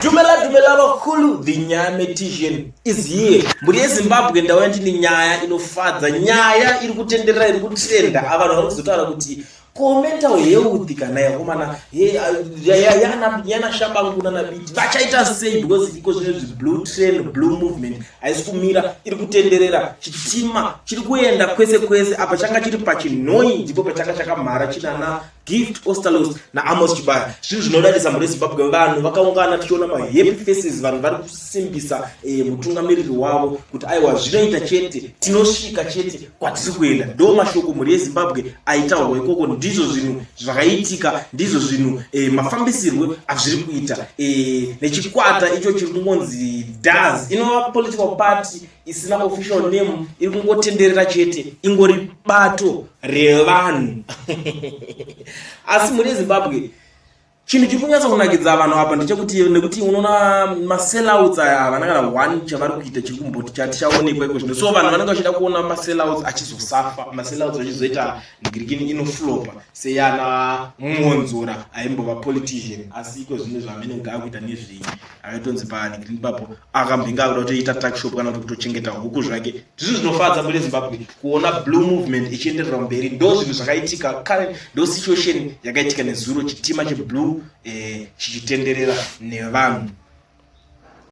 Dumela bakulu, the Nyametician is here. Muri Zimbabwe ndawenti ni nyaya inofadza, nyaya iri kutendera iri kutrenda. Abantu varikuzotara kuti komenta weyeuthi kana yakomana yana shambanguna na biti vachaita sei because zvinezvi blue trend blue movement haisi kumira iri kutenderera chitima chiri kuenda kwese kwese apa changa chiri pachinhoyi ndipo pachanga chakamhara chinana Gift Ostalos na Amos Chibaya. Zvinhu zvinodadisa muri Zimbabwe vanhu vakaungana tichiona happy faces vanhu vari kusimbisa mutungamiriri wavo kuti aiwa zvinoita chete tinosvika chete kwatiri kuenda. Ndo mashoko muri Zimbabwe aitaurwa ikoko, ndizvo zvinhu zvakaitika, ndizvo zvinhu mafambisirwe azviri kuita nechikwata icho chiri kungonzi DAS inova political party isina official name, iri kungotenderera chete, ingori bato revanhu. Asi muri Zimbabwe chinhu chiri kunyatsa kunakidza vanhu apa ndechekuti nekuti unoona masellouts aya vanakana 1 chavari kuita chiri kumboti chatichaonekwa iko zvino, so vanhu vanenge vachida kuona masellouts achizosafa, masellouts achizoita ndigirikini inoflopa seyana muonzora aimbova politician. Asi iko zvino zvamenenge akuita nezvei akatonzi pandigirikini papo akambenga akuda kutoita tuckshop kana kuti kutochengeta huku zvake. Ndizvo zvinofadza muri Zimbabwe kuona blue movement ichienderera mberi. Ndo zvinhu zvakaitika current, ndo situation yakaitika nezuro chitima cheblue chichitenderera nevanhu.